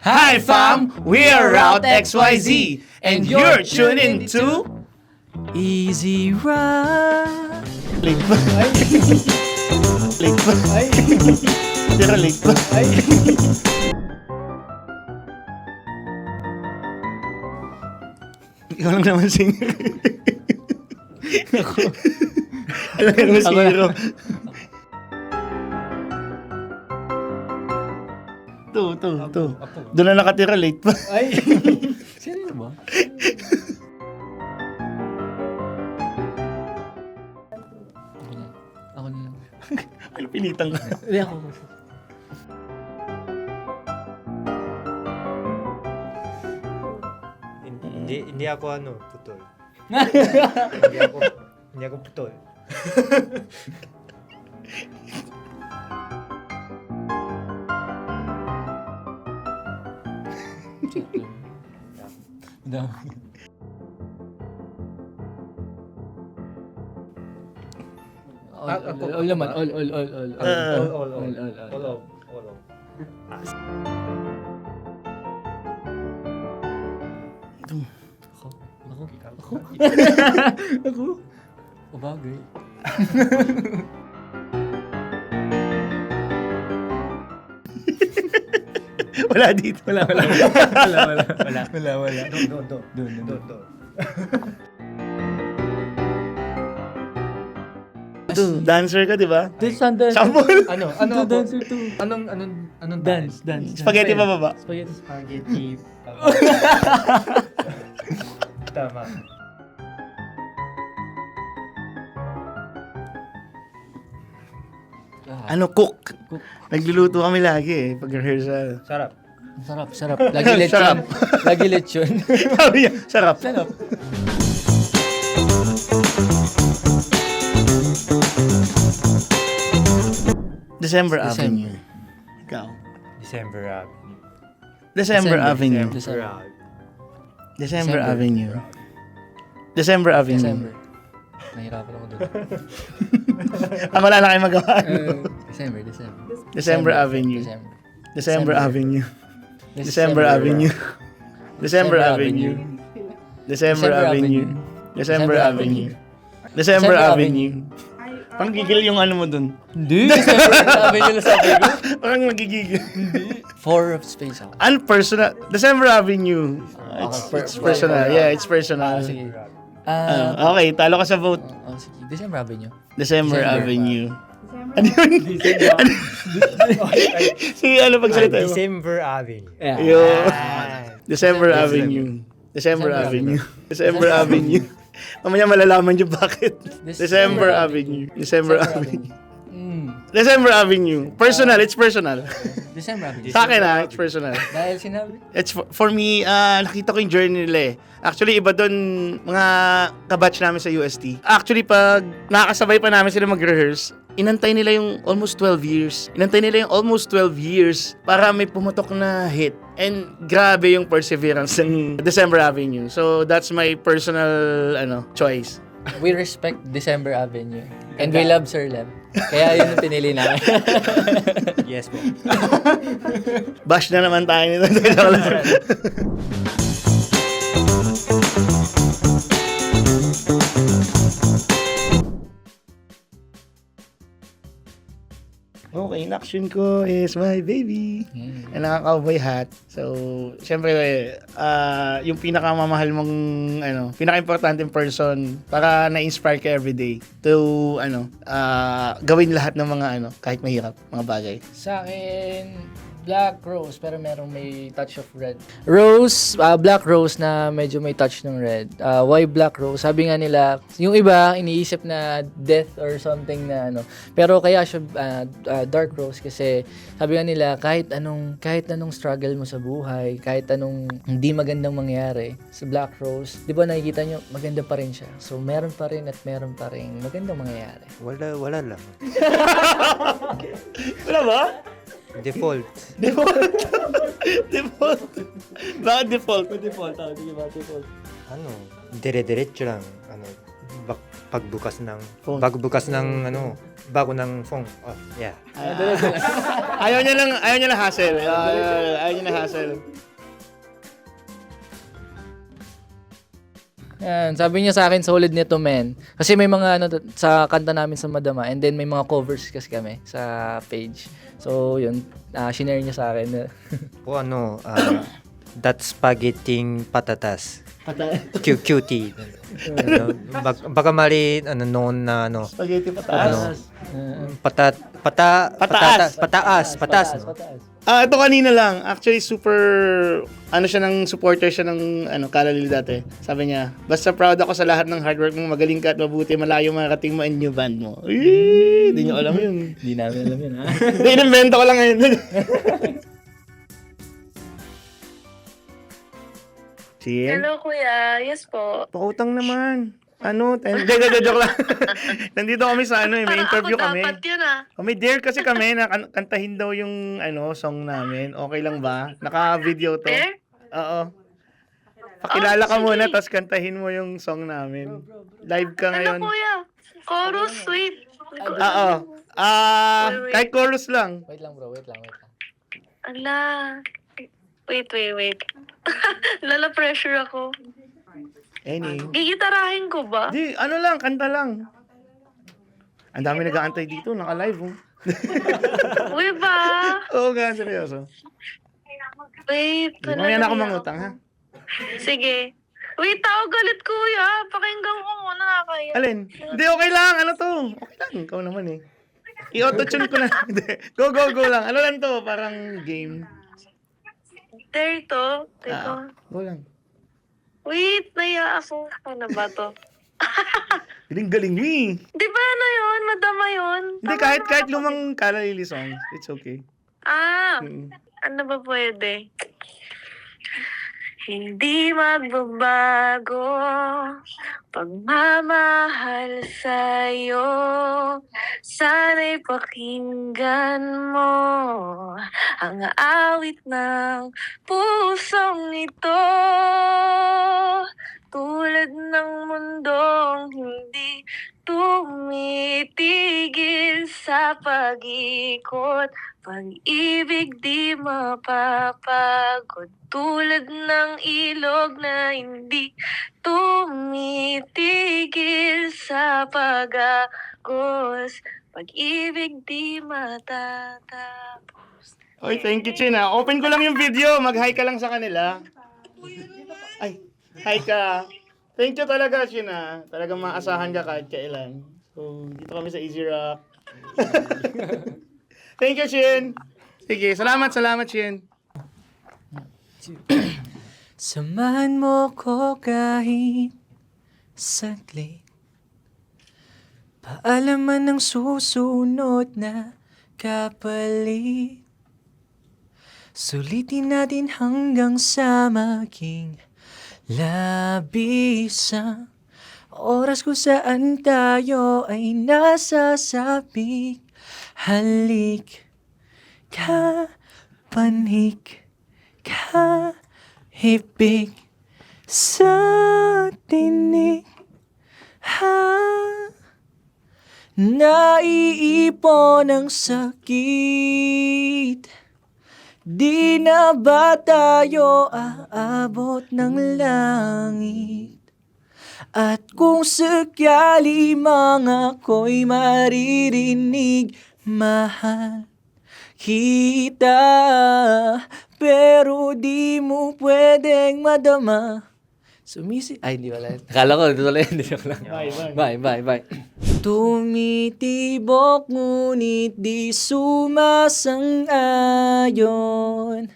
Hi fam, we're Route XYZ, and you're tuned into Easy Ride. Late ba? Ay. Late ba? Ay. Tira late ba? Ay. Ikaw lang naman singer. Ako. Alam ka naman si Hero. To. Doon na nakatira, late pa. Ay! Sino ba? Ako na lang. Ano, pinitang ka? Hindi ako. Hindi ako putol. hindi ako putol. Madami. All naman, all. All. Ako? O bagay. Wala dito. Wala. Doon. Dancer ka, di ba? Dancer. Sample. Ano Dancer too. Anong Dance. Spaghetti pa baba. Spaghetti. Tama. Ano, cook. Nagluluto kami lagi eh, pag-rehearsal. Sarap. Sarap. Lagi lechon. Lagi lechon. Sabi niya, sarap. December Avenue. Ikaw. December Avenue. December Avenue. December Avenue. December Avenue. December. Nahirapan ako doon. Wala na kayo magawa. December. December Avenue. December Avenue. December Avenue. December Avenue. December Avenue. December Avenue. December Avenue. Parang gigil yung ano mo dun. Hindi. December Avenue na sabi ko. Parang nagigigil. Hindi. 4 of space ako. Personal. December Avenue. It's personal. Yeah, it's personal. Sige. Okay, talo ka sa vote. Sige. December Avenue. December Avenue. Ano yun? Sige, ano pagsalita mo? December Avenue. Yun. December Avenue. December Avenue. December Avenue. Mamaya malalaman nyo bakit. December Avenue. December Avenue. December Avenue. Personal, it's personal. December Avenue. Sa akin it's personal. Dahil sinabi? It's for me, nakita ko yung journey nila eh. Actually, iba doon mga kabatch namin sa UST. Actually, pag nakakasabay pa namin sila mag-rehearse, inantay nila yung almost 12 years. Inantay nila yung almost 12 years para may pumutok na hit. And grabe yung perseverance ng December Avenue. So, that's my personal choice. We respect December Avenue. And we love Sir Lem. Kaya yun yung pinili namin. Yes po. Bash na naman tayo nito. Okay, inaction ko is my baby. And naka-cowboy hat. So, syempre, yung pinakamamahal mong, pinaka-importanting person para na-inspire ka everyday to, gawin lahat ng mga, kahit mahirap, mga bagay. Sa akin, Black Rose, pero merong may touch of red. Rose, Black Rose na medyo may touch ng red. Why Black Rose? Sabi nga nila, yung iba, iniisip na death or something na Pero kaya siya Dark Rose kasi sabi nga nila, kahit anong struggle mo sa buhay, kahit anong hindi magandang mangyari, sa Black Rose, di ba nakikita nyo, maganda pa rin siya. So, meron pa rin magandang mangyayari. Wala lang. Wala ba? Default. Bakit default? Default. Dire-diretso lang. Phone. Bago ng phone. Oh, yeah. Ayaw niya lang hassle. Ayaw niya lang hassle. Yan, sabi niya sa akin, solid nito, men. Kasi may mga sa kanta namin sa Madama, and then may mga covers kasi kami sa page. So, yun, shinare niya sa akin. O that spaghetti patatas. Cutie. Baka mali, noon na, Spaghetti pataas. Pataas. No? Ito kanina lang. Actually, super, siya supporter siya ng, Kalalili dati. Sabi niya, basta proud ako sa lahat ng hard work mo, magaling ka at mabuti, malayo marating mo and new band mo. Hindi niyo alam yun. Hindi namin alam yun, ha? Hindi, inimbento ko lang ngayon. Chien? Hello, kuya. Yes po. Pautang naman. Joke lang. Nandito kami sa may Parang interview ako kami. dapat yun May dare kasi kami na kantahin daw yung song namin. Okay lang ba? Naka-video to. There? Oo. Pakilala ka sige. muna tapos kantahin mo yung song namin. Live ka Hello, ngayon. kuya. Chorus, sweet. Oo. Kahit chorus lang. Wait lang, bro. Wait lang. Ala. Wait. Lala pressure ako. Gigitarahin ko ba? Di, lang, kanta lang. Ang dami nag-aantay dito, naka-live oh. Uy ba? Oo nga, seryoso. Wait. Mamaya na ako mangutang, ha? Sige. Wait, tao galit, kuya. Pakinggan ko muna, nakakaya. Alin? Hindi, okay lang. Ano to? Okay lang. Ikaw naman eh. I-auto-tune ko na. Hindi. Go lang. Ano lang to? Parang game. There to. Teko. Go lang. Wait, naya ako. Ano ba to? Galing mo eh. Di ba yun? Madama yun? Hindi, Tama kahit naman ako. lumang Kalalili songs, it's okay. Ano ba pwede? Hindi magbabago pagmamahal sa'yo. Sana'y pakinggan mo ang awit ng pusong ito. Tulad ng mundong hindi tumitigil sa pag-ikot. Pag-ibig di mapapagod. Tulad ng ilog na hindi tumitigil sa pag-agos. Pag-ibig di matatapos. Oy, thank you, Chin ha. Open ko lang yung video. Mag-hi ka lang sa kanila. Ay, hi ka. Thank you talaga, Chin ha. Talagang maasahan ka kahit kailan. So, dito kami sa Easy Rock. Thank you, Chin. Sige, salamat, Chin. Samahan mo ko kahit saglit. Paalaman ng susunod na kapalit. Sulitin natin hanggang sa maging labisang oras kung saan tayo ay nasasabik. Halik ka, panik ka, hibig sa tinig. Naiipon ang sakit. Di na ba tayo aabot ng langit? At kung sakali mga ako'y maririnig, mahal kita, pero di mo pwedeng madama. Ay, hindi wala. Akala ko, ito wala. Hindi joke lang. Bye. Tumitibok ngunit di sumasang-ayon.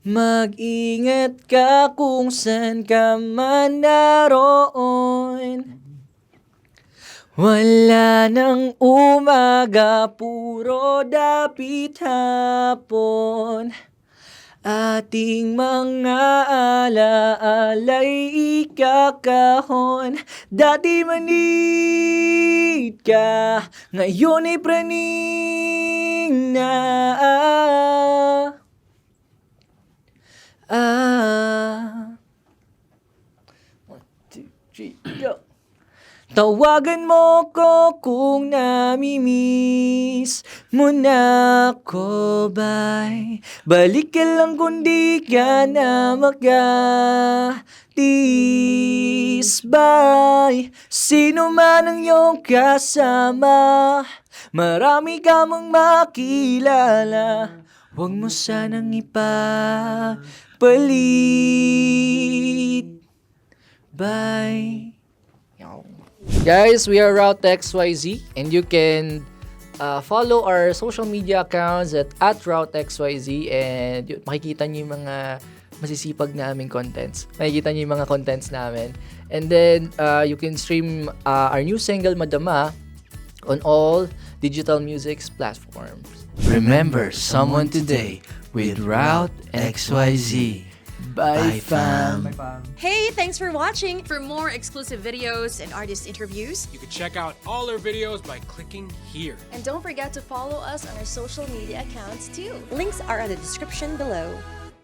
Mag-ingat ka kung saan ka man naroon. Wala nang umaga, puro dapit hapon. Ating mga alaala'y ikakahon. Dati manid ka, ngayon ay praning na. One, two, three, go. Tawagan mo ko kung namimiss mo na ko ba'y balik ka lang kung di ka na mag-atisbay. Sino man ang iyong kasama, marami ka mang makilala, huwag mo sanang ipapalit. Bye. Guys, we are Route XYZ, and you can follow our social media accounts at Route XYZ, and makikita niyo yung mga masisipag na aming contents. Makikita niyo yung mga contents namin. And then, you can stream our new single, Madama, on all digital music platforms. Remember someone today with Route XYZ. Bye, fam. Hey, thanks for watching. For more exclusive videos And artist interviews. You can check out all our videos by clicking here. And don't forget to follow us on our social media accounts too. Links are in the description below.